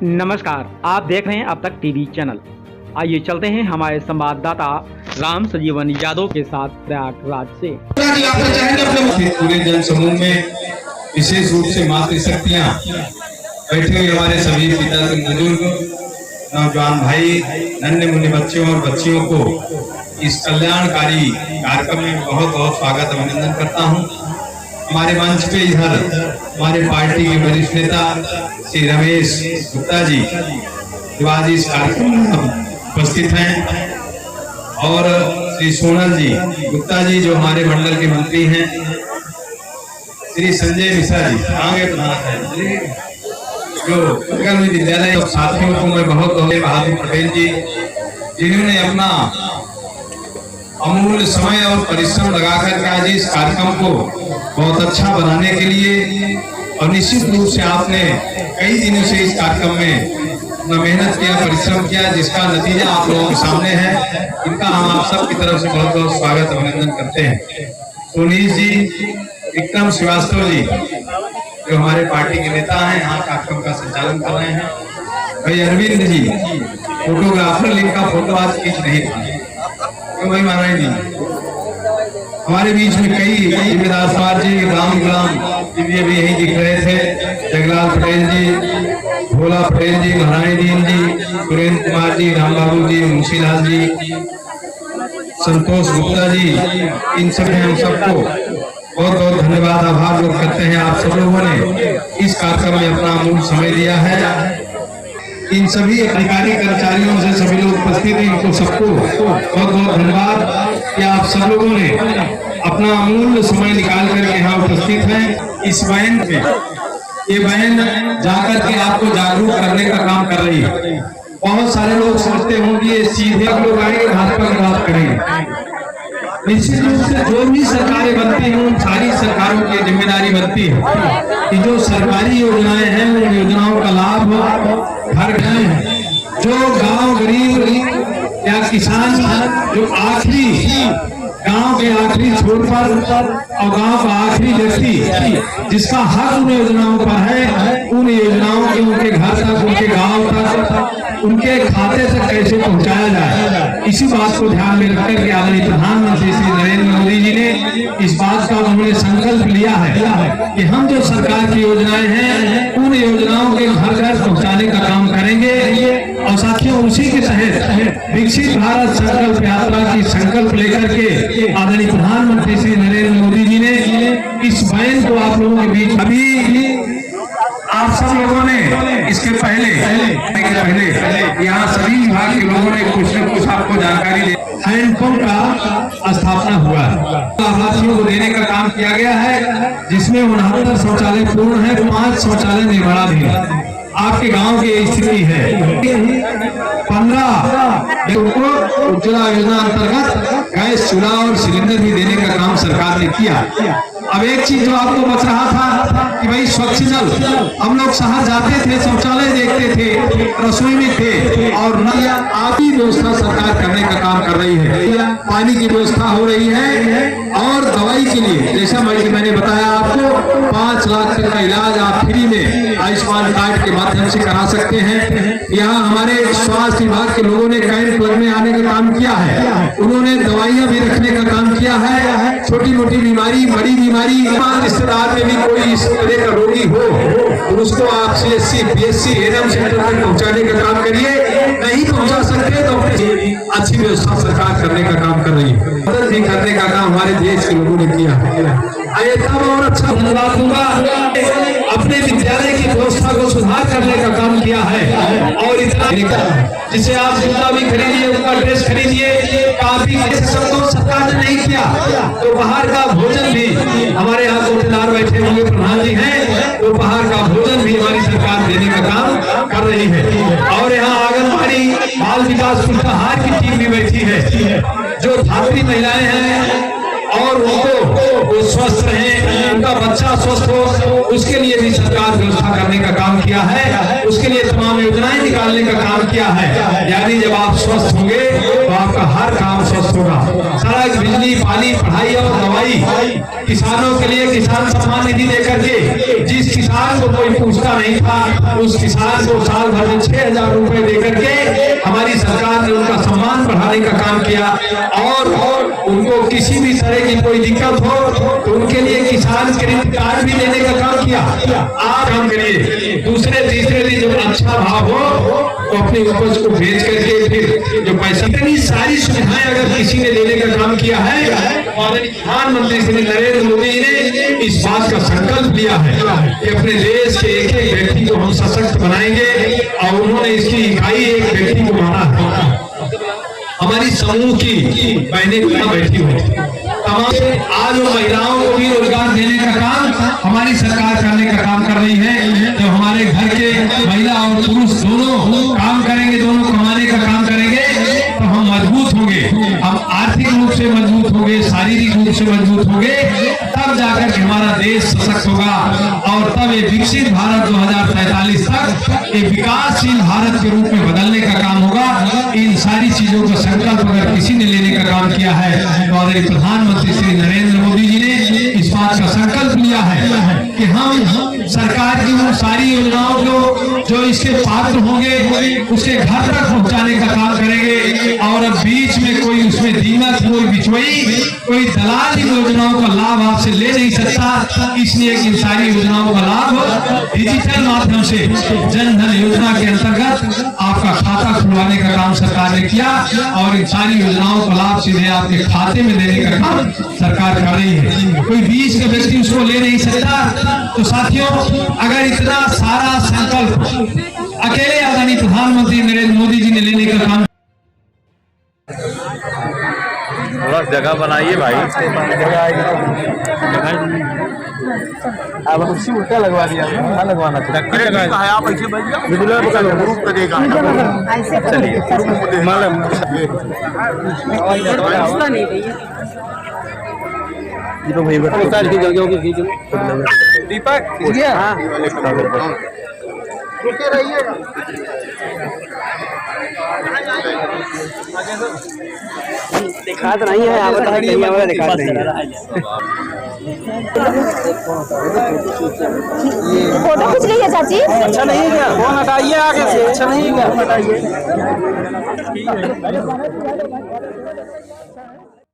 नमस्कार, आप देख रहे हैं अब तक टीवी चैनल। आइए चलते हैं हमारे संवाददाता राम संजीवन यादव के साथ प्रयागराज से। पूरे जन समूह में विशेष रूप से मातृशक्तियां बैठे हुए हमारे सभी पिता बुजुर्ग नौजवान भाई नन्हे मुन्ने बच्चों और बच्चियों को इस कल्याणकारी कार्यक्रम में बहुत बहुत स्वागत अभिनंदन करता हूं। हमारे मंच पे इधर हमारे पार्टी के वरिष्ठ नेता श्री रमेश गुप्ता जी जो आज इस कार्यक्रम में उपस्थित हैं और श्री सोनल जी गुप्ता जी जो हमारे मंडल के मंत्री हैं, श्री संजय मिश्रा जी आगे जो विद्यालय साथियों को मैं बहुत बहादुर पटेल जी जिन्होंने अपना अमूल्य समय और परिश्रम लगाकर के आज इस कार्यक्रम को बहुत अच्छा बनाने के लिए और निश्चित रूप से आपने कई दिनों से इस कार्यक्रम में अपना मेहनत किया, परिश्रम किया, जिसका नतीजा आप लोगों के सामने है। इनका हम आप सब की तरफ से बहुत बहुत स्वागत अभिनंदन करते हैं। सोनीश जी, विक्रम श्रीवास्तव जी जो हमारे पार्टी के नेता हैं, यहाँ कार्यक्रम का संचालन कर रहे हैं। भाई अरविंद जी फोटोग्राफर, जिनका फोटो आज खींच नहीं था तो भाई महाराज जी हमारे बीच में कई जिम्मेदार समाज जी, राम जी भी यही दिख रहे थे, जगलाल पटेल जी, भोला पटेल जी, महारानी दीन जी, सुरेंद्र कुमार जी, राम बाबू जी, मुंशीलाल जी, संतोष गुप्ता जी, इन सब हम सबको बहुत बहुत धन्यवाद आभार व्यक्त करते हैं। आप सब लोगों ने इस कार्यक्रम में अपना अमूल्य समय दिया है। इन सभी अधिकारी कर्मचारियों से सभी लोग उपस्थित हैं, इनको सबको बहुत बहुत धन्यवाद कि आप सब लोगों ने अपना अमूल्य समय निकाल कर यहाँ उपस्थित हैं। इस वैन में ये वैन जाकर के आपको जागरूक करने का काम कर रही है। बहुत सारे लोग सोचते होंगे ये सीधे लोग आएंगे भाजपा की बात करेंगे। निश्चित रूप से जो भी सरकारें बनती हैं उन सारी सरकारों की जिम्मेदारी बनती है कि जो सरकारी योजनाएं हैं उन योजनाओं का लाभ हर घर जो गांव गरीब या किसान जो आखिरी गांव के आखिरी छोर पर और गांव का आखिरी व्यक्ति जिसका हक उन योजनाओं पर है, उन योजनाओं के उनके घर तक, उनके गांव तक, उनके खाते तक कैसे पहुंचाया जाए, इसी बात को ध्यान में रखकर के आदरणीय प्रधानमंत्री श्री नरेंद्र मोदी जी ने इस बात का उन्होंने संकल्प लिया है कि हम जो सरकार की योजनाएं हैं उन योजनाओं के घर घर पहुंचाने का काम करेंगे। और साथियों, उसी के तहत विकसित भारत संकल्प यात्रा की संकल्प लेकर के आदरणीय प्रधानमंत्री श्री नरेंद्र मोदी जी ने इस वैन को आप लोगों के बीच अभी आप सब लोगों ने इसके पहले यहाँ सभी विभाग के लोगों ने कुछ न कुछ आपको जानकारी दे हैंडपंप का स्थापना हुआ है, लाभार्थियों को देने का काम किया गया है, जिसमें 69 शौचालय पूर्ण है, 5 शौचालय निर्माणाधीन है। आपके गांव की स्थिति है 15 उज्ज्वला योजना अंतर्गत गैस चूल्हा और सिलेंडर भी देने का काम सरकार ने किया। अब एक चीज जो आपको बच रहा था कि भाई स्वच्छ जल, हम लोग शहर जाते थे, शौचालय देखते थे, रसोई में थे और आदि व्यवस्था सरकार करने का काम कर रही है। पानी की व्यवस्था हो रही है और दवाई के लिए जैसा मैंने बताया आपको 5 लाख तक का इलाज आप फ्री में आयुष्मान कार्ड के माध्यम से करा सकते हैं। यहाँ हमारे स्वास्थ्य विभाग के लोगों ने कैंप लगने आने का काम किया है, उन्होंने दवाइयाँ भी रखने का काम किया है। छोटी मोटी बीमारी, बड़ी बीमारी, रिश्तेदार में भी कोई इस तरह का रोगी हो तो उसको आप CSC, PSC, एनएम सेंटर तक पहुँचाने का काम करिए। नहीं पहुँचा सकते तो अच्छी व्यवस्था सरकार करने का काम कर रही है, मदद भी करने का काम हमारे देश के लोगों ने किया है। और अच्छा धन्यवाद दूंगा, अपने विद्यालय की व्यवस्था को सुधार करने का काम किया है और इतना जिसे आप जूता भी खरीदिए, उनका ड्रेस खरीदिए, काफी संतोष सरकार ने नहीं किया तो बाहर का भोजन भी हमारे यहाँ कोटेदार बैठे हुए प्रधान जी हैं, तो बाहर का भोजन भी हमारी सरकार देने का काम कर रही है। और यहाँ आंगनबाड़ी बाल विकास पुष्टाहार की टीम भी बैठी है, जो धात्री महिलाएं हैं और उनको स्वस्थ रहे, उनका बच्चा स्वस्थ हो, उसके लिए भी सरकार व्यवस्था करने का काम किया है, उसके लिए तमाम योजनाएं निकालने का काम किया है। यानी जब आप स्वस्थ होंगे तो आपका हर काम स्वस्थ होगा। सड़क, बिजली, पानी, पढ़ाई और दवाई, किसानों के लिए किसान सम्मान निधि देकर के जिस किसान किसान को कोई पूछता नहीं था। उस किसान को साल भर में 6,000 रुपए देकर के हमारी सरकार ने उनका सम्मान बढ़ाने का काम किया, और उनको किसी भी तरह की कोई दिक्कत हो तो उनके लिए किसान क्रेडिट कार्ड भी देने का काम किया। आप काम करिए, दूसरे तीसरे दिन जब अच्छा भाव हो तो अपनी उपज को बेच करके फिर जो पैसा, इतनी सारी सुविधाएं अगर किसी ने देने का काम किया है, माननीय प्रधानमंत्री श्री नरेंद्र मोदी जी ने इस बात का संकल्प लिया है कि अपने देश के एक एक व्यक्ति को हम सशक्त बनाएंगे, और उन्होंने इसकी इकाई एक व्यक्ति को माना है। हमारी समूह की बहनें यहाँ बैठी हुई तमाम आज वो महिलाओं को भी रोजगार देने का काम हमारी सरकार करने का काम कर रही है। जब हमारे घर के महिला और पुरुष दोनों काम करेंगे, दोनों कमाने का काम करेंगे, तो हम मजबूत होंगे, हम आर्थिक रूप से मजबूत होंगे, शारीरिक रूप से मजबूत होंगे, तब जाकर के हमारा देश सशक्त होगा, और तब ये विकसित भारत 2047 तक एक विकासशील भारत के रूप में बदलने का काम होगा। इन सारी चीजों का संकल्प अगर किसी ने लेने का काम किया है तो हमारे प्रधानमंत्री श्री नरेंद्र मोदी जी ने इस बात का संकल्प लिया है कि हम सरकार की उन सारी योजनाओं जो इसके पात्र होंगे उसके घर तक पहुंचाने का काम करेंगे, और अब बीच में कोई उसमें दीमक, कोई बिचौई, कोई दलाल इन योजनाओं का लाभ आपसे ले नहीं सकता। इसलिए इन सारी योजनाओं का लाभ डिजिटल माध्यम से जन धन योजना के अंतर्गत आपका खाता खुलवाने का काम सरकार ने किया, और इन सारी योजनाओं का लाभ सीधे आपके खाते में देने का काम सरकार कर रही है। कोई बीच का व्यक्ति उसको ले नहीं सकता। तो साथियों, अगर इतना सारा संकल्प अकेले आदरणीय प्रधानमंत्री नरेंद्र मोदी जी ने लेने का काम, थोड़ा जगह बनाइए भाई, अब कुर्सी उल्टा लगवा दिया, कहाँ लगवाना है? आप ऐसे ग्रुप करेगा, चलिए तो भाई दीपक रुके रहिए। दिखा तो नहीं है, आप बताइए हमारा दिखा नहीं है। फोटो खींच रही है चाची, अच्छा नहीं है क्या? फोन हटाइए आगे से, अच्छा नहीं है क्या? हटाइए।